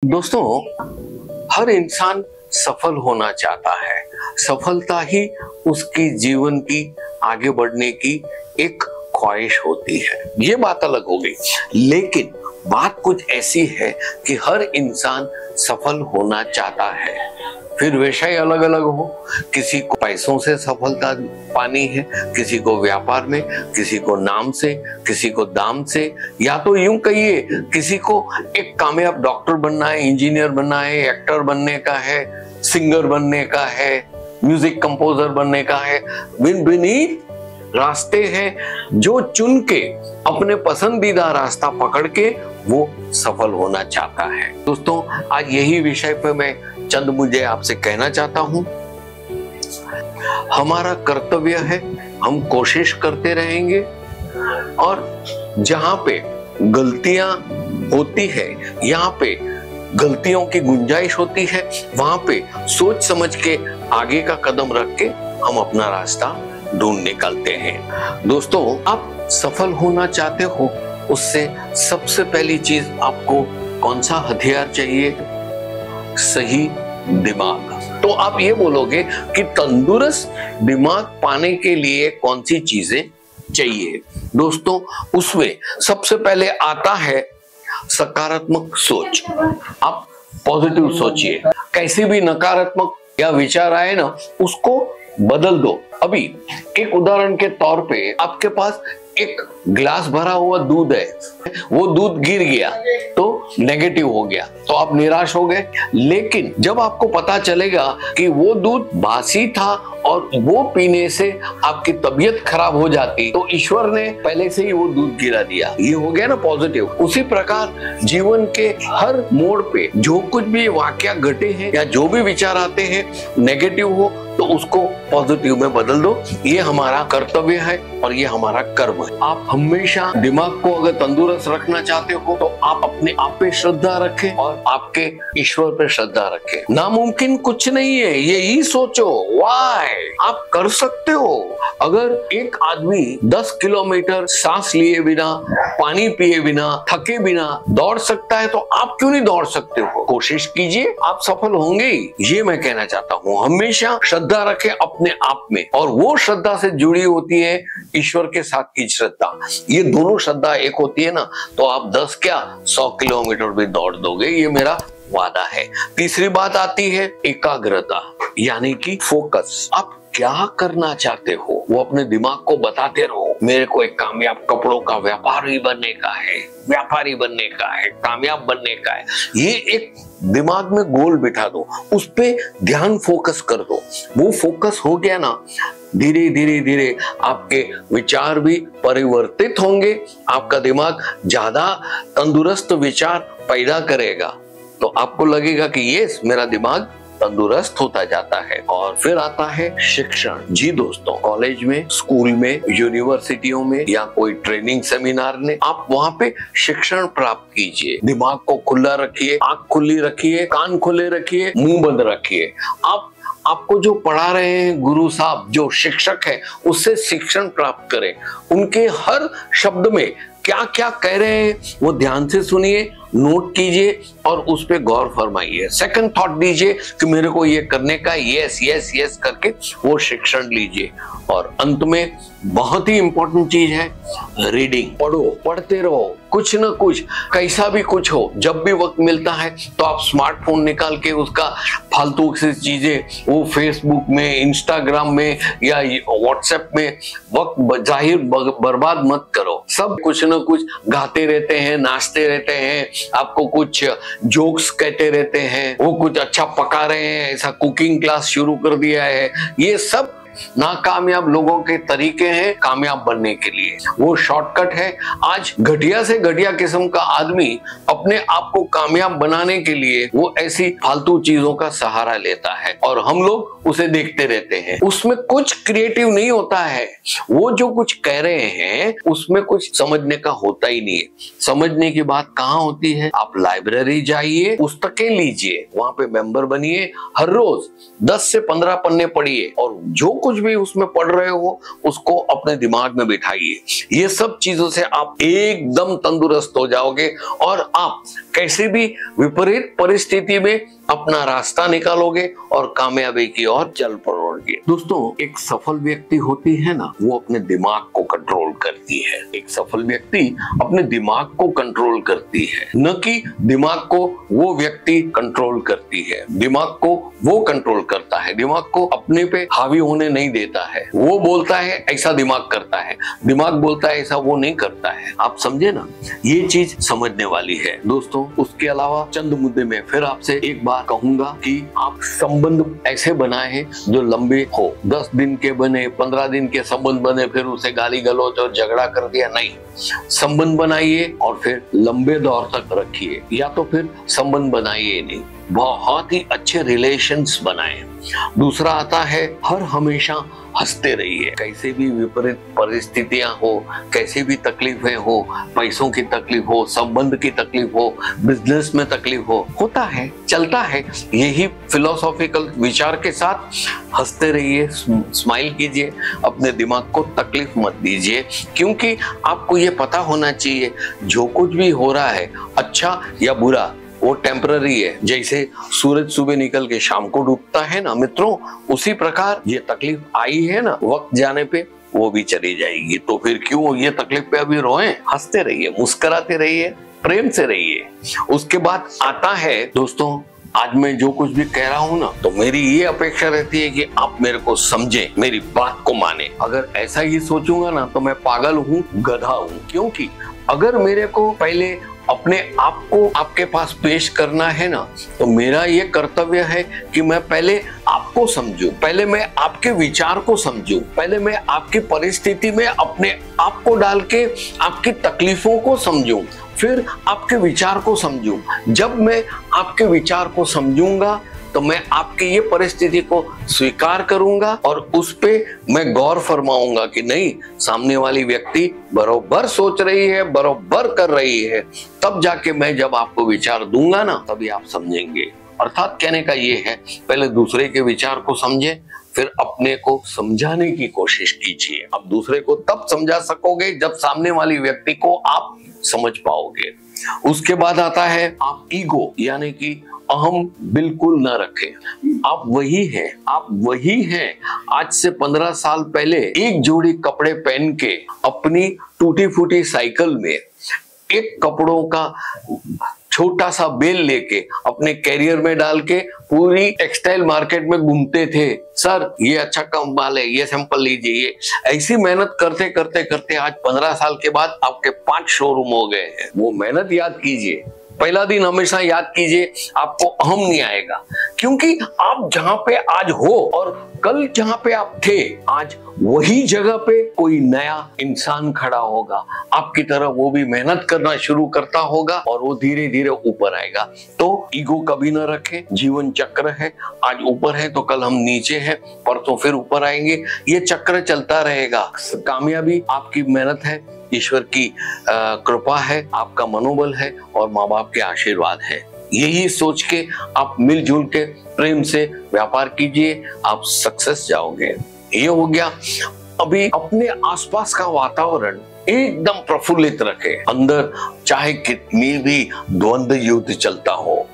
दोस्तों, हर इंसान सफल होना चाहता है। सफलता ही उसकी जीवन की आगे बढ़ने की एक ख्वाहिश होती है। ये बात अलग हो गई, लेकिन बात कुछ ऐसी है कि हर इंसान सफल होना चाहता है। फिर विषय अलग अलग हो, किसी को पैसों से सफलता पानी है, किसी को व्यापार में, किसी को नाम से, किसी को दाम से, या तो यूं कहिए किसी को एक कामयाब डॉक्टर बनना है, इंजीनियर बनना है, एक्टर बनने का है, सिंगर बनने का है, म्यूजिक कंपोजर बनने का है। भिन्न भिन्न रास्ते हैं जो चुन के अपने पसंदीदा रास्ता पकड़ के वो सफल होना चाहता है। दोस्तों, आज यही विषय पे मैं चंद मुझे आपसे कहना चाहता हूं। हमारा कर्तव्य है, हम कोशिश करते रहेंगे और जहां पे गलतियां होती है, यहाँ पे गलतियों की गुंजाइश होती है, वहां पे सोच समझ के आगे का कदम रख के हम अपना रास्ता ढूंढ निकालते हैं। दोस्तों, आप सफल होना चाहते हो, उससे सबसे पहली चीज आपको कौन सा हथियार चाहिए? सही दिमाग। तो आप ये बोलोगे कि तंदुरुस्त दिमाग पाने के लिए कौन सी चीजें चाहिए? दोस्तों, उसमें सबसे पहले आता है सकारात्मक सोच। आप पॉजिटिव सोचिए। कैसी भी नकारात्मक या विचार आए ना, उसको बदल दो। अभी एक उदाहरण के तौर पे आपके पास एक ग्लास भरा हुआ दूध है, वो दूध गिर गया तो नेगेटिव हो गया, तो आप निराश हो गए। लेकिन जब आपको पता चलेगा कि वो दूध बासी था और वो पीने से आपकी तबीयत खराब हो जाती, तो ईश्वर ने पहले से ही वो दूध गिरा दिया। ये हो गया ना पॉजिटिव। उसी प्रकार जीवन के हर मोड़ पे जो कुछ भी वाकया घटे हैं या जो भी विचार आते हैं नेगेटिव हो, तो उसको पॉजिटिव में बदल दो। ये हमारा कर्तव्य है और ये हमारा कर्म है। आप हमेशा दिमाग को अगर तंदुरुस्त रखना चाहते हो तो आप अपने आप पे श्रद्धा रखें और आपके ईश्वर पे श्रद्धा रखें। नामुमकिन कुछ नहीं है, यही सोचो। वाई आप कर सकते हो। अगर एक आदमी 10 किलोमीटर सांस लिए बिना, पानी पिए बिना, थके बिना दौड़ सकता है, तो आप क्यों नहीं दौड़ सकते हो? कोशिश कीजिए, आप सफल होंगे। ये मैं कहना चाहता हूँ। हमेशा श्रद्धा रखें अपने आप में, और वो श्रद्धा से जुड़ी होती है ईश्वर के साथ की श्रद्धा। ये दोनों श्रद्धा एक होती है ना, तो आप 10 क्या 100 किलोमीटर भी दौड़ दोगे, ये मेरा वादा है। तीसरी बात आती है एकाग्रता, यानी कि फोकस। आप क्या करना चाहते हो वो अपने दिमाग को बताते रहो। मेरे को एक कामयाब कपड़ों का व्यापारी बनने का है, व्यापारी बनने का है, कामयाब बनने का है। ये एक दिमाग में गोल बिठा दो, उस पे ध्यान फोकस कर दो। वो फोकस हो गया ना, धीरे धीरे धीरे आपके विचार भी परिवर्तित होंगे। आपका दिमाग ज्यादा तंदुरुस्त विचार पैदा करेगा, तो आपको लगेगा कि यस, मेरा दिमाग तंदुरुस्त होता जाता है। और फिर आता है शिक्षण। जी दोस्तों, कॉलेज में, स्कूल में, यूनिवर्सिटियों में या कोई ट्रेनिंग सेमिनार में आप वहां पे शिक्षण प्राप्त कीजिए। दिमाग को खुला रखिए, आंख खुली रखिए, कान खुले रखिए, मुंह बंद रखिए। आपको जो पढ़ा रहे हैं गुरु साहब, जो शिक्षक है, उससे शिक्षण प्राप्त करें। उनके हर शब्द में क्या क्या कह रहे हैं वो ध्यान से सुनिए, नोट कीजिए और उस पे गौर फरमाइए। सेकंड थॉट दीजिए कि मेरे को ये करने का, यस यस यस करके वो शिक्षण लीजिए। और अंत में बहुत ही इंपॉर्टेंट चीज है रीडिंग। पढ़ो, पढ़ते रहो, कुछ ना कुछ, कैसा भी कुछ हो। जब भी वक्त मिलता है तो आप स्मार्टफोन निकाल के उसका फालतू से चीजें, वो फेसबुक में, इंस्टाग्राम में या व्हाट्सएप में वक्त जाहिर बर्बाद मत करो। सब कुछ ना कुछ गाते रहते हैं, नाचते रहते हैं, आपको कुछ जोक्स कहते रहते हैं, वो कुछ अच्छा पका रहे हैं, ऐसा कुकिंग क्लास शुरू कर दिया है। ये सब नाकामयाब लोगों के तरीके हैं कामयाब बनने के लिए। वो शॉर्टकट है। आज घटिया से घटिया किस्म का आदमी अपने आप को कामयाब बनाने के लिए वो ऐसी फालतू चीजों का सहारा लेता है और हम लोग उसे देखते रहते हैं। उसमें कुछ क्रिएटिव नहीं होता है। वो जो कुछ कह रहे हैं उसमें कुछ समझने का होता ही नहीं है। समझने की बात कहाँ होती है? आप लाइब्रेरी जाइए, पुस्तकें लीजिए, वहां पे मेंबर बनिए, हर रोज 10 से 15 पन्ने पढ़िए और जो कुछ भी उसमें पढ़ रहे हो उसको अपने दिमाग में बिठाइए। ये सब चीजों से आप एकदम तंदुरुस्त हो जाओगे और आप कैसे भी विपरीत परिस्थिति में अपना रास्ता निकालोगे और कामयाबी की ओर चल पड़ोगे। दोस्तों, एक सफल व्यक्ति होती है ना, वो अपने दिमाग को कंट्रोल करती है। एक सफल व्यक्ति अपने दिमाग को कंट्रोल करती है, न कि दिमाग को वो व्यक्ति कंट्रोल करती है। दिमाग को वो कंट्रोल करता है, दिमाग को अपने पे हावी होने नहीं देता है। वो बोलता है ऐसा दिमाग करता है, दिमाग बोलता है ऐसा वो नहीं करता है। आप समझे ना, ये चीज समझने वाली है। दोस्तों, उसके अलावा चंद मुद्दे में फिर आपसे एक बार कहूंगा कि आप संबंध ऐसे बनाए हैं जो लंबे हो। 10 दिन के बने, 15 दिन के संबंध बने, फिर उसे गाली गलौज और झगड़ा कर दिया, नहीं। संबंध बनाइए और फिर लंबे दौर तक रखिए, या तो फिर संबंध बनाइए नहीं, बहुत ही अच्छे रिलेशंस बनाएं। दूसरा आता है हर हमेशा हंसते रहिए। कैसे भी विपरीत परिस्थितियां हो, कैसे भी तकलीफें हो, पैसों की तकलीफ हो, संबंध की तकलीफ हो, बिजनेस में तकलीफ हो, होता है, चलता है। यही फिलोसॉफिकल विचार के साथ हंसते रहिए, स्माइल कीजिए, अपने दिमाग को तकलीफ मत दीजिए, क्योंकि आपको ये पता होना चाहिए जो कुछ भी हो रहा है, अच्छा या बुरा, वो टेम्पररी है। जैसे सूरज सुबह निकल के शाम को डूबता है ना मित्रों, उसी प्रकार ये तकलीफ आई है ना, वक्त जाने पे वो भी चली जाएगी। तो फिर क्यों ये तकलीफ पे अभी रोएं? हंसते रहिए, मुस्कुराते रहिए, प्रेम से रहिए। उसके बाद आता है दोस्तों, आज मैं जो कुछ भी कह रहा हूँ ना, तो मेरी ये अपेक्षा रहती है कि आप मेरे को समझे, मेरी बात को माने। अगर ऐसा ही सोचूंगा ना तो मैं पागल हूँ, गधा हूँ। क्योंकि अगर मेरे को पहले अपने आप को आपके पास पेश करना है ना, तो मेरा ये कर्तव्य है कि मैं पहले आपको समझूं, पहले मैं आपके विचार को समझूं, पहले मैं आपकी परिस्थिति में अपने आप को डाल के आपकी तकलीफों को समझूं, फिर आपके विचार को समझूं। जब मैं आपके विचार को समझूंगा तो मैं आपकी ये परिस्थिति को स्वीकार करूंगा और उस पे मैं गौर फरमाऊंगा कि नहीं, सामने वाली व्यक्ति बरोबर सोच रही है, बरोबर कर रही है। तब जाके मैं जब आपको विचार दूंगा ना, तभी आप समझेंगे। अर्थात कहने का ये है, पहले दूसरे के विचार को समझे, फिर अपने को समझाने की कोशिश कीजिए। अब दूसरे को तब समझा सकोगे जब सामने वाली व्यक्ति को आप समझ पाओगे। उसके बाद आता है आप ईगो यानी कि अहम बिल्कुल न रखें। आप वही हैं, आप वही हैं। आज से 15 साल पहले एक जोड़ी कपड़े पहन के अपनी टूटी फूटी साइकिल में एक कपड़ों का छोटा सा बेल लेके अपने कैरियर में डाल के पूरी टेक्सटाइल मार्केट में घूमते थे। सर ये अच्छा कमाल है, ये सैंपल लीजिए। ये ऐसी मेहनत करते करते करते आज 15 साल के बाद आपके 5 शोरूम हो गए हैं। वो मेहनत याद कीजिए, पहला दिन हमेशा याद कीजिए, आपको अहम नहीं आएगा। क्योंकि आप जहां पे आज हो और कल जहां पे आप थे, आज वही जगह पे कोई नया इंसान खड़ा होगा आपकी तरह, वो भी मेहनत करना शुरू करता होगा और वो धीरे धीरे ऊपर आएगा। तो ईगो कभी ना रखें, जीवन चक्र है, आज ऊपर है तो कल हम नीचे हैं, परसों फिर ऊपर आएंगे। ये चक्र चलता रहेगा। कामयाबी आपकी मेहनत है, ईश्वर की कृपा है, आपका मनोबल है और माँ बाप के आशीर्वाद है। यही सोच के आप मिलजुल के प्रेम से व्यापार कीजिए, आप सक्सेस जाओगे। ये हो गया। अभी अपने आसपास का वातावरण एकदम प्रफुल्लित रखे। अंदर चाहे कितनी भी द्वंद्व युद्ध चलता हो,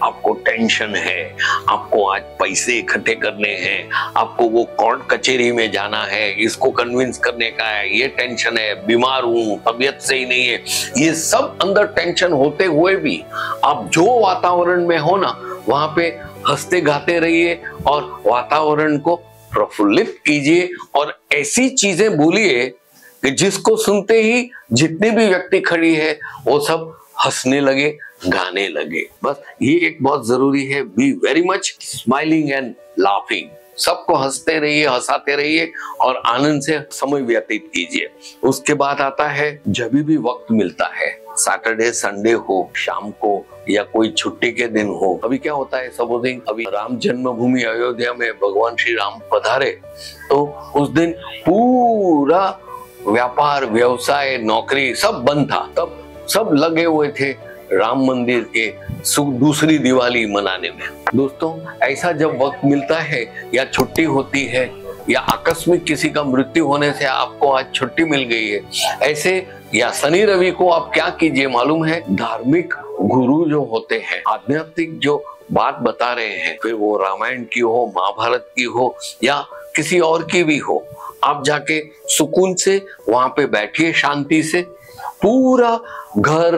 आपको टेंशन है, आपको आज पैसे इकट्ठे करने हैं, आपको वो कोर्ट कचहरी में जाना है, इसको कन्विंस करने का है, ये टेंशन है, बीमार हूं, तबीयत सही नहीं है, ये सब अंदर टेंशन होते हुए भी आप जो वातावरण में हो ना, वहां पे हंसते गाते रहिए और वातावरण को प्रफुल्लित कीजिए और ऐसी चीजें बोलिए कि जिसको सुनते ही जितने भी व्यक्ति खड़ी है वो सब हंसने लगे, गाने लगे। बस ये एक बहुत जरूरी है। Be very much smiling and laughing. सबको हंसते रहिए, हंसाते रहिए और आनंद से समय व्यतीत कीजिए। उसके बाद आता है जब भी वक्त मिलता है, सैटरडे संडे हो, शाम को या कोई छुट्टी के दिन हो। अभी क्या होता है, सपोजिंग अभी राम जन्मभूमि अयोध्या में भगवान श्री राम पधारे, तो उस दिन पूरा व्यापार, व्यवसाय, नौकरी सब बंद था। तब सब लगे हुए थे राम मंदिर के दूसरी दिवाली मनाने में। दोस्तों, ऐसा जब वक्त मिलता है या छुट्टी होती है या आकस्मिक किसी का मृत्यु होने से आपको आज छुट्टी मिल गई है, ऐसे या शनि रवि को आप क्या कीजिए मालूम है, धार्मिक गुरु जो होते हैं, आध्यात्मिक जो बात बता रहे हैं, फिर वो रामायण की हो, महाभारत की हो या किसी और की भी हो, आप जाके सुकून से वहां पे बैठिए, शांति से, पूरा घर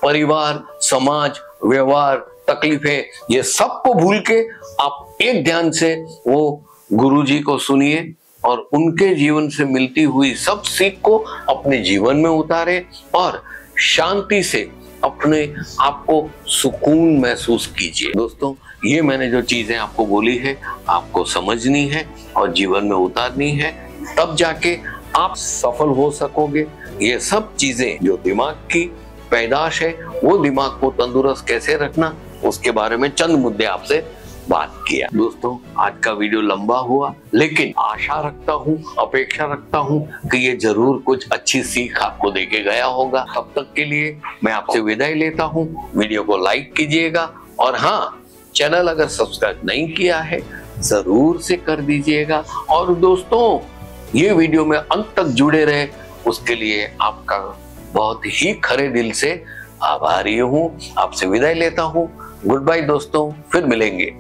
परिवार समाज व्यवहार तकलीफें ये सबको भूल के आप एक ध्यान से वो गुरुजी को सुनिए और उनके जीवन से मिलती हुई सब सीख को अपने जीवन में उतारे और शांति से अपने आप को सुकून महसूस कीजिए। दोस्तों, ये मैंने जो चीजें आपको बोली है आपको समझनी है और जीवन में उतारनी है, तब जाके आप सफल हो सकोगे। ये सब चीजें जो दिमाग की पैदाश है, वो दिमाग को तंदुरुस्त कैसे रखना, उसके बारे में चंद मुद्दे आपसे बात किया। दोस्तों, आज का वीडियो लंबा हुआ, लेकिन आशा रखता हूँ, अपेक्षा रखता हूँ कि ये जरूर कुछ अच्छी सीख आपको देके गया होगा। तब तक के लिए मैं आपसे विदाई लेता हूँ। वीडियो को लाइक कीजिएगा और हाँ, चैनल अगर सब्सक्राइब नहीं किया है जरूर से कर दीजिएगा। और दोस्तों, ये वीडियो में अंत तक जुड़े रहे उसके लिए आपका बहुत ही खरे दिल से आभारी हूँ। आपसे विदाई लेता हूँ। गुड बाय दोस्तों, फिर मिलेंगे।